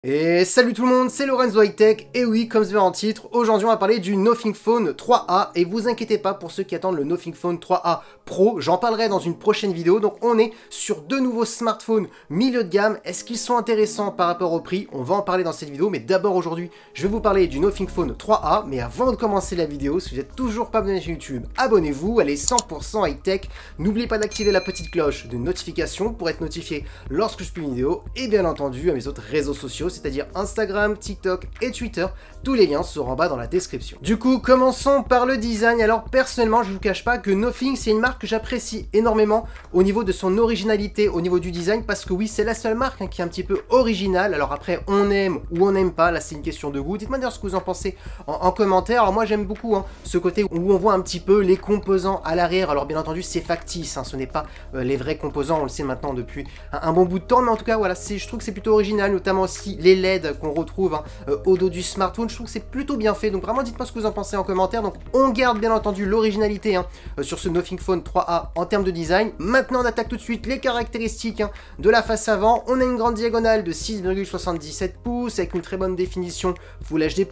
Et salut tout le monde, c'est Lorenzo High Tech, et oui, comme c'est dans le titre, aujourd'hui on va parler du Nothing Phone 3A, et vous inquiétez pas pour ceux qui attendent le Nothing Phone 3A Pro, j'en parlerai dans une prochaine vidéo. Donc on est sur deux nouveaux smartphones milieu de gamme. Est-ce qu'ils sont intéressants par rapport au prix? On va en parler dans cette vidéo, mais d'abord aujourd'hui, je vais vous parler du Nothing Phone 3A, mais avant de commencer la vidéo, si vous n'êtes toujours pas abonné sur YouTube, abonnez-vous, elle est 100% High Tech, n'oubliez pas d'activer la petite cloche de notification pour être notifié lorsque je publie une vidéo, et bien entendu à mes autres réseaux sociaux, c'est-à-dire Instagram, TikTok et Twitter. Tous les liens seront en bas dans la description. Du coup, commençons par le design. Alors personnellement, je vous cache pas que Nothing, c'est une marque que j'apprécie énormément au niveau de son originalité, au niveau du design, parce que oui, c'est la seule marque qui est un petit peu originale. Alors après, on aime ou on n'aime pas, là c'est une question de goût. Dites-moi d'ailleurs ce que vous en pensez en commentaire. Alors moi j'aime beaucoup ce côté où on voit un petit peu les composants à l'arrière. Alors bien entendu, c'est factice, ce n'est pas les vrais composants, on le sait maintenant depuis un bon bout de temps, mais en tout cas voilà, je trouve que c'est plutôt original, notamment aussi les LED qu'on retrouve au dos du smartphone. Je trouve que c'est plutôt bien fait, donc vraiment dites-moi ce que vous en pensez en commentaire. Donc on garde bien entendu l'originalité sur ce Nothing Phone 3A en termes de design. Maintenant on attaque tout de suite les caractéristiques de la face avant. On a une grande diagonale de 6,77 pouces avec une très bonne définition Full HD+,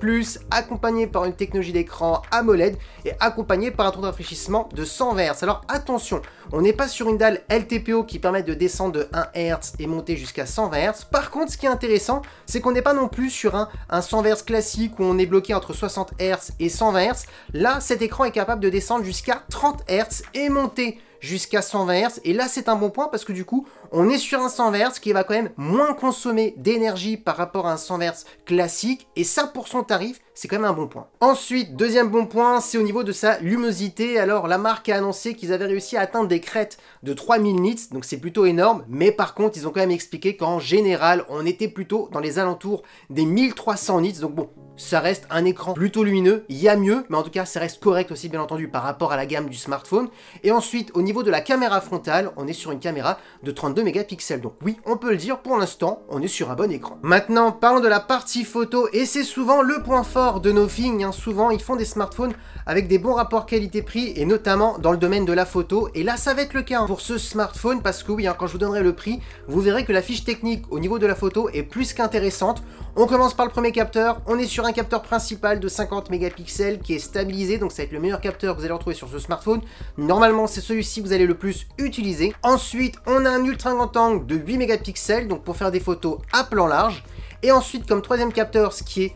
accompagnée par une technologie d'écran AMOLED et accompagnée par un taux de rafraîchissement de 100 Hz. Alors attention, on n'est pas sur une dalle LTPO qui permet de descendre de 1 Hz et monter jusqu'à 120 Hz. Par contre, ce qui est intéressant, c'est qu'on n'est pas non plus sur un 100 Hz classique où on est bloqué entre 60 Hz et 120 Hz. Là, cet écran est capable de descendre jusqu'à 30 Hz et monter jusqu'à 120 Hz, et là c'est un bon point parce que du coup on est sur un 100 Hz qui va quand même moins consommer d'énergie par rapport à un 100 Hz classique, et ça pour son tarif c'est quand même un bon point. Ensuite, deuxième bon point, c'est au niveau de sa luminosité. Alors la marque a annoncé qu'ils avaient réussi à atteindre des crêtes de 3000 nits, donc c'est plutôt énorme, mais par contre ils ont quand même expliqué qu'en général on était plutôt dans les alentours des 1300 nits, donc bon, ça reste un écran plutôt lumineux, il y a mieux, mais en tout cas ça reste correct aussi bien entendu par rapport à la gamme du smartphone. Et ensuite au niveau de la caméra frontale, on est sur une caméra de 32 mégapixels, donc oui, on peut le dire, pour l'instant on est sur un bon écran. Maintenant parlons de la partie photo, et c'est souvent le point fort de Nothing, souvent ils font des smartphones avec des bons rapports qualité-prix, et notamment dans le domaine de la photo, et là ça va être le cas pour ce smartphone, parce que oui, quand je vous donnerai le prix, vous verrez que la fiche technique au niveau de la photo est plus qu'intéressante. On commence par le premier capteur, on est sur un capteur principal de 50 mégapixels qui est stabilisé, donc ça va être le meilleur capteur que vous allez retrouver sur ce smartphone. Normalement c'est celui-ci que vous allez le plus utiliser. Ensuite on a un ultra grand angle de 8 mégapixels, donc pour faire des photos à plan large. Et ensuite comme troisième capteur, ce qui est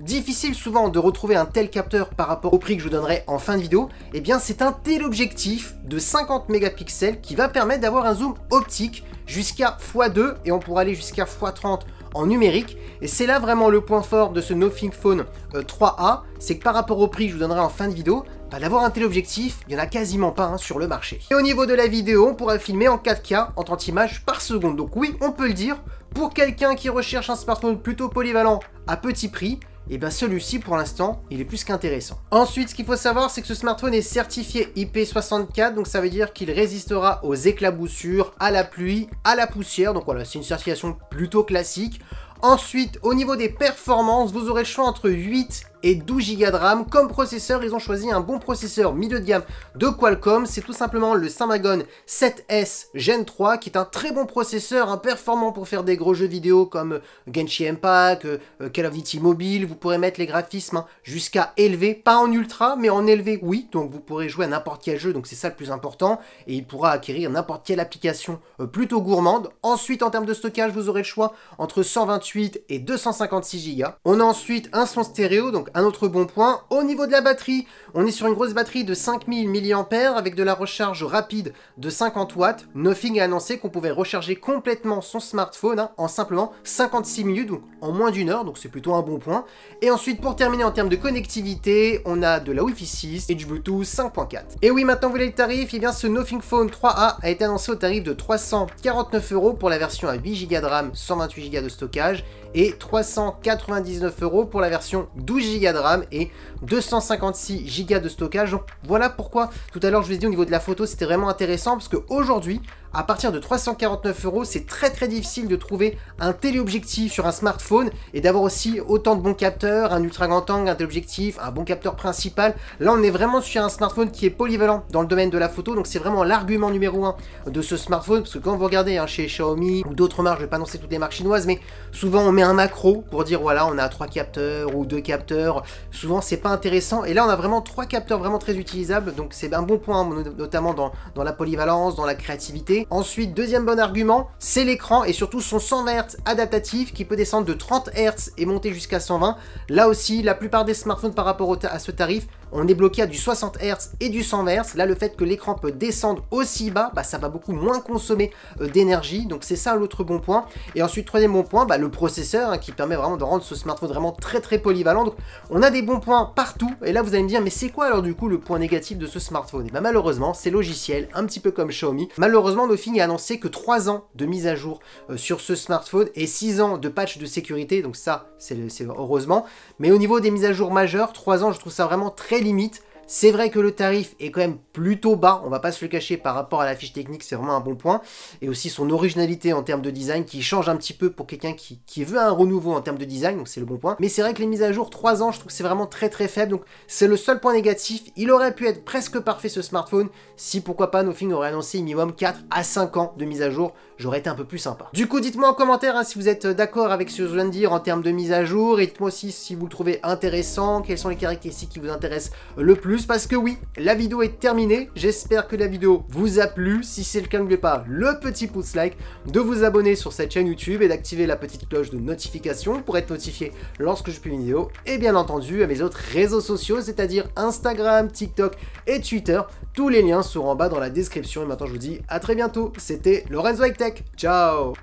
difficile souvent de retrouver un tel capteur par rapport au prix que je vous donnerai en fin de vidéo, et bien c'est un téléobjectif de 50 mégapixels qui va permettre d'avoir un zoom optique jusqu'à x2, et on pourra aller jusqu'à x30 en numérique. Et c'est là vraiment le point fort de ce Nothing Phone 3A, c'est que par rapport au prix que je vous donnerai en fin de vidéo, d'avoir un téléobjectif, il n'y en a quasiment pas sur le marché. Et au niveau de la vidéo, on pourra filmer en 4K en 30 images par seconde. Donc oui, on peut le dire, pour quelqu'un qui recherche un smartphone plutôt polyvalent à petit prix, et bien celui-ci pour l'instant il est plus qu'intéressant. Ensuite, ce qu'il faut savoir, c'est que ce smartphone est certifié IP64, donc ça veut dire qu'il résistera aux éclaboussures, à la pluie, à la poussière, donc voilà, c'est une certification plutôt classique. Ensuite, au niveau des performances, vous aurez le choix entre 8 et 12 Go de RAM. Comme processeur, ils ont choisi un bon processeur milieu de gamme de Qualcomm. C'est tout simplement le Snapdragon 7S Gen 3, qui est un très bon processeur, performant pour faire des gros jeux vidéo comme Genshin Impact, Call of Duty Mobile. Vous pourrez mettre les graphismes jusqu'à élevé, pas en ultra, mais en élevé, oui. Donc vous pourrez jouer à n'importe quel jeu, donc c'est ça le plus important. Et il pourra acquérir n'importe quelle application plutôt gourmande. Ensuite, en termes de stockage, vous aurez le choix entre 128 et 256 Go. On a ensuite un son stéréo, donc un autre bon point. Au niveau de la batterie, on est sur une grosse batterie de 5000 mAh avec de la recharge rapide de 50 watts. Nothing a annoncé qu'on pouvait recharger complètement son smartphone en simplement 56 minutes, donc en moins d'une heure, donc c'est plutôt un bon point. Et ensuite, pour terminer en termes de connectivité, on a de la Wi-Fi 6 et du Bluetooth 5.4. Et oui, maintenant vous voulez le tarif, et bien ce Nothing Phone 3A a été annoncé au tarif de 349 € pour la version à 8 Go de RAM, 128 Go de stockage, et 399 € pour la version 12 Go de RAM et 256 Go de stockage. Donc voilà pourquoi tout à l'heure je vous ai dit au niveau de la photo c'était vraiment intéressant, parce qu'aujourd'hui à partir de 349 €, c'est très difficile de trouver un téléobjectif sur un smartphone et d'avoir aussi autant de bons capteurs, un ultra grand angle, un téléobjectif, un bon capteur principal. Là, on est vraiment sur un smartphone qui est polyvalent dans le domaine de la photo, donc c'est vraiment l'argument numéro 1 de ce smartphone, parce que quand vous regardez chez Xiaomi ou d'autres marques, je ne vais pas annoncer toutes les marques chinoises, mais souvent on met met un macro pour dire voilà, on a 3 capteurs ou 2 capteurs. Souvent, c'est pas intéressant. Et là, on a vraiment 3 capteurs vraiment très utilisables. Donc, c'est un bon point, notamment dans la polyvalence, dans la créativité. Ensuite, deuxième bon argument, c'est l'écran et surtout son 120 Hz adaptatif qui peut descendre de 30 Hz et monter jusqu'à 120. Là aussi, la plupart des smartphones par rapport à ce tarif, on est bloqué à du 60 Hz et du 120 Hz. Là, le fait que l'écran peut descendre aussi bas, ça va beaucoup moins consommer d'énergie. Donc, c'est ça l'autre bon point. Et ensuite, troisième bon point, le processeur qui permet vraiment de rendre ce smartphone vraiment très très polyvalent. Donc, on a des bons points partout. Et là, vous allez me dire, mais c'est quoi alors du coup le point négatif de ce smartphone? Et malheureusement, c'est logiciel, un petit peu comme Xiaomi. Malheureusement, Nothing a annoncé que 3 ans de mise à jour sur ce smartphone et 6 ans de patch de sécurité. Donc ça, c'est heureusement. Mais au niveau des mises à jour majeures, 3 ans, je trouve ça vraiment très limite. C'est vrai que le tarif est quand même plutôt bas, on va pas se le cacher par rapport à la fiche technique, c'est vraiment un bon point. Et aussi son originalité en termes de design qui change un petit peu pour quelqu'un qui veut un renouveau en termes de design, donc c'est le bon point. Mais c'est vrai que les mises à jour 3 ans, je trouve que c'est vraiment très très faible, donc c'est le seul point négatif. Il aurait pu être presque parfait ce smartphone si pourquoi pas Nothing aurait annoncé minimum 4 à 5 ans de mise à jour, j'aurais été un peu plus sympa. Du coup, dites-moi en commentaire si vous êtes d'accord avec ce que je viens de dire en termes de mise à jour, et dites-moi aussi si vous le trouvez intéressant, quelles sont les caractéristiques qui vous intéressent le plus. Parce que oui, la vidéo est terminée, j'espère que la vidéo vous a plu. Si c'est le cas, n'oubliez pas le petit pouce like, de vous abonner sur cette chaîne YouTube et d'activer la petite cloche de notification pour être notifié lorsque je publie une vidéo, et bien entendu à mes autres réseaux sociaux, c'est-à-dire Instagram, TikTok et Twitter. Tous les liens seront en bas dans la description et maintenant je vous dis à très bientôt, c'était Lorenzo High Tech, ciao.